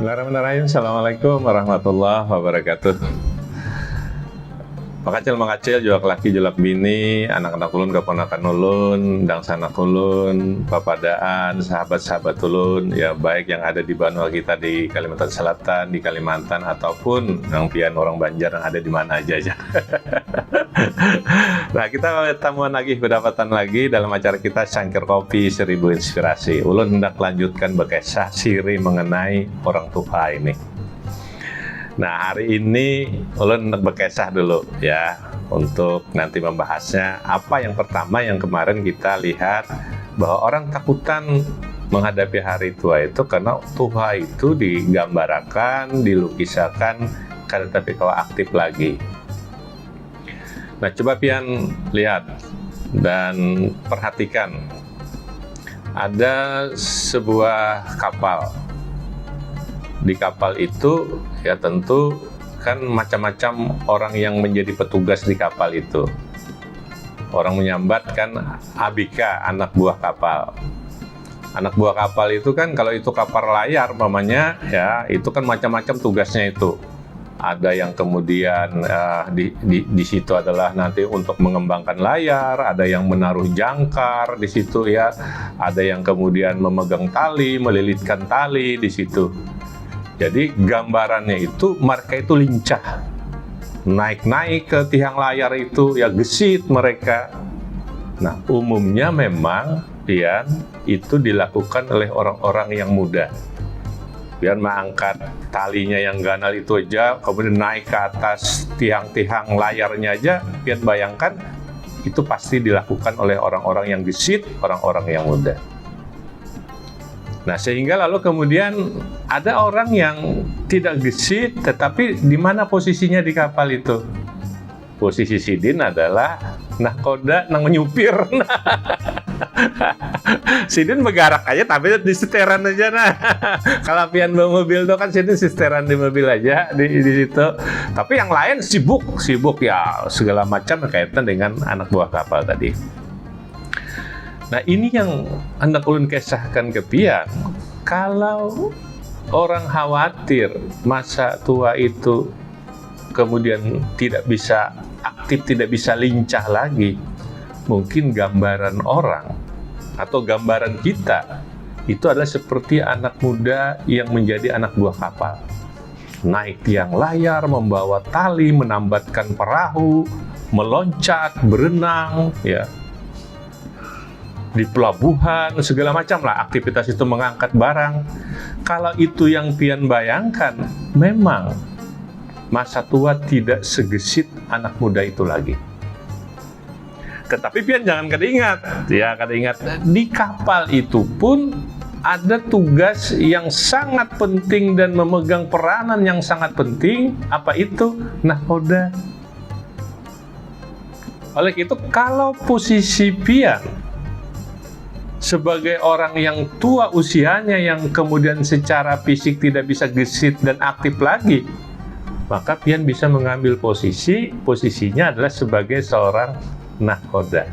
Bismillahirrahmanirrahim. Assalamualaikum warahmatullahi wabarakatuh. Makacil jual laki jual bini, anak-anak ulun keponakan ulun, dang sanak ulun, papadaan, sahabat-sahabat ulun, ya baik yang ada di Banua kita di Kalimantan Selatan, di Kalimantan ataupun yang pian orang Banjar yang ada di mana aja. Nah, kita ketemuan lagi, kedapatan lagi dalam acara kita Cangkir Kopi 1000 Inspirasi. Ulun hendak lanjutkan berkisah siri mengenai orang tua ini. Nah, hari ini ulun hendak berkisah dulu ya, untuk nanti membahasnya. Apa yang pertama yang kemarin kita lihat, bahwa orang takutan menghadapi hari tua itu karena tua itu digambarkan, dilukiskan, tapi kalau aktif lagi. Nah, coba pian lihat dan perhatikan. Ada sebuah kapal. Di kapal itu ya tentu kan macam-macam orang yang menjadi petugas di kapal itu. Orang menyambat kan ABK, anak buah kapal. Anak buah kapal itu kan kalau itu kapal layar mamanya ya, itu kan macam-macam tugasnya itu. Ada yang kemudian di situ adalah nanti untuk mengembangkan layar, ada yang menaruh jangkar di situ ya, ada yang kemudian memegang tali, melilitkan tali di situ. Jadi gambarannya itu mereka itu lincah, naik-naik ke tiang layar itu ya, gesit mereka. Nah, umumnya memang pian itu dilakukan oleh orang-orang yang muda. Pian mengangkat talinya yang ganal itu aja, kemudian naik ke atas tiang-tiang layarnya aja, pian bayangkan itu pasti dilakukan oleh orang-orang yang gesit, orang-orang yang muda. Nah, sehingga lalu kemudian ada orang yang tidak gesit, tetapi di mana posisinya di kapal itu? Posisi Sidin adalah nahkoda nang menyupir. Sidin bergerak aja, tapi di seteran aja nah. Kalau pian bawa mobil tuh kan Sidin seteran di mobil aja di situ. Tapi yang lain sibuk ya segala macam berkaitan dengan anak buah kapal tadi. Nah, ini yang hendak ulun kisahkan ke pian. Kalau orang khawatir masa tua itu kemudian tidak bisa aktif, tidak bisa lincah lagi, mungkin gambaran orang atau gambaran kita itu adalah seperti anak muda yang menjadi anak buah kapal. Naik tiang layar, membawa tali, menambatkan perahu, meloncat, berenang, ya, di pelabuhan, segala macam lah aktivitas itu mengangkat barang. Kalau itu yang pian bayangkan, memang masa tua tidak segesit anak muda itu lagi. Tetapi pian jangan ingat, di kapal itu pun ada tugas yang sangat penting dan memegang peranan yang sangat penting. Apa itu? Nahkoda. Oleh itu, kalau posisi pian sebagai orang yang tua usianya, yang kemudian secara fisik tidak bisa gesit dan aktif lagi, maka pian bisa mengambil posisinya adalah sebagai seorang nahkoda.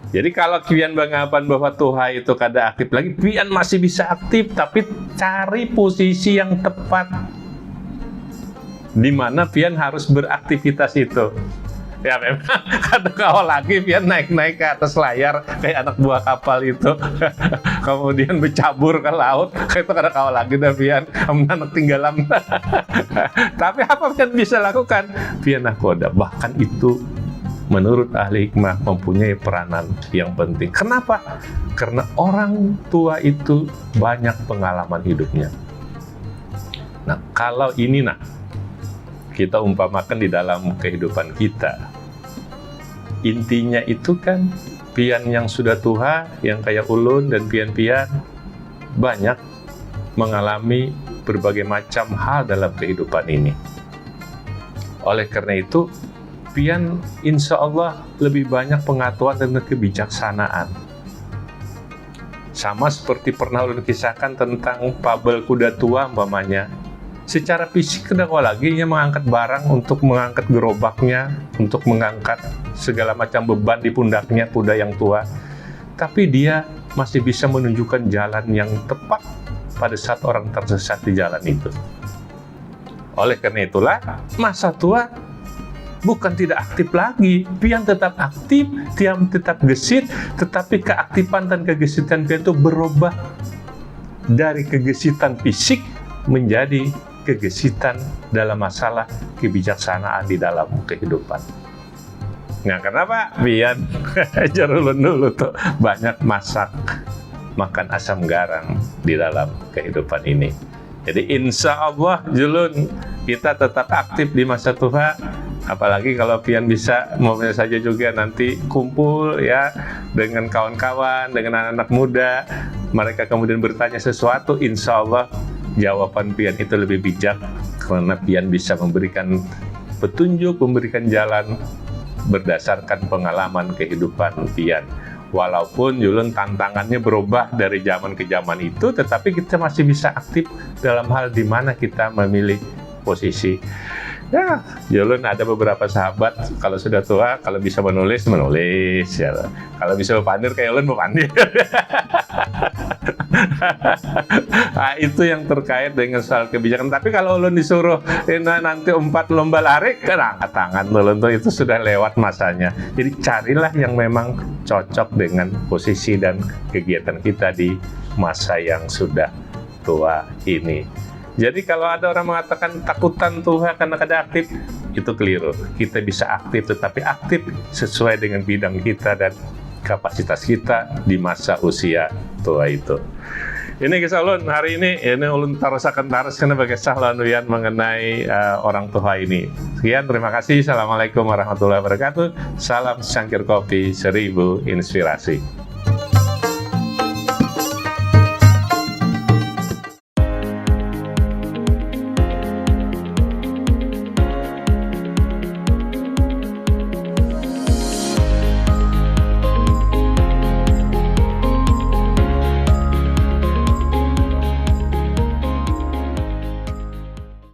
Jadi kalau pian banggapan bahwa tua itu kada aktif lagi, pian masih bisa aktif, tapi cari posisi yang tepat di mana pian harus beraktivitas itu. Ya memang ada kawal lagi pian naik-naik ke atas layar kayak anak buah kapal itu, kemudian bercabur ke laut, kayak itu ada kawal lagi dah pian anak tinggalan. Tapi apa pian bisa lakukan? Pian nahkoda. Bahkan itu menurut ahli hikmah mempunyai peranan yang penting. Kenapa? Karena orang tua itu banyak pengalaman hidupnya. Nah, kalau ini kita umpamakan di dalam kehidupan kita, intinya itu kan pian yang sudah tua, yang kayak ulun dan pian-pian banyak mengalami berbagai macam hal dalam kehidupan ini. Oleh karena itu, pian insya Allah lebih banyak pengetahuan dan kebijaksanaan. Sama seperti pernah ulun kisahkan tentang Pabel kuda tua umpamanya. Secara fisik tidak lagi dia mengangkat barang, untuk mengangkat gerobaknya, untuk mengangkat segala macam beban di pundaknya kuda yang tua. Tapi dia masih bisa menunjukkan jalan yang tepat pada saat orang tersesat di jalan itu. Oleh karena itulah, masa tua bukan tidak aktif lagi. Pian tetap aktif, Pian tetap gesit, tetapi keaktifan dan kegesitan Pian itu berubah dari kegesitan fisik menjadi kegesitan dalam masalah kebijaksanaan di dalam kehidupan. Nah, kenapa? Pian jarulun dulu tuh banyak makan asam garam di dalam kehidupan ini. Jadi insya Allah julun kita tetap aktif di masa tua. Apalagi kalau Pian bisa mau saja juga nanti kumpul ya dengan kawan-kawan, dengan anak-anak muda, mereka kemudian bertanya sesuatu, insya Allah jawaban Pian itu lebih bijak karena Pian bisa memberikan petunjuk, memberikan jalan berdasarkan pengalaman kehidupan Pian. Walaupun julun tantangannya berubah dari zaman ke zaman itu, tetapi kita masih bisa aktif dalam hal di mana kita memilih posisi. Ya, julun ada beberapa sahabat kalau sudah tua, kalau bisa menulis ya. Kalau bisa berpandir kayak ulun berpandir. Nah, itu yang terkait dengan soal kebijakan. Tapi kalau ulun disuruh nanti 4 lomba lari, kan angkat tangan ulun tuh itu sudah lewat masanya. Jadi carilah yang memang cocok dengan posisi dan kegiatan kita di masa yang sudah tua ini. Jadi kalau ada orang mengatakan takutan Tuhan karena kada aktif, itu keliru. Kita bisa aktif, tetapi aktif sesuai dengan bidang kita dan kapasitas kita di masa usia tua itu. Ini kisah ulun hari ini ulun tarusakan karena bagaimana lanuyan mengenai orang tua ini. Sekian, terima kasih. Assalamualaikum warahmatullahi wabarakatuh. Salam secangkir kopi, 1000 inspirasi.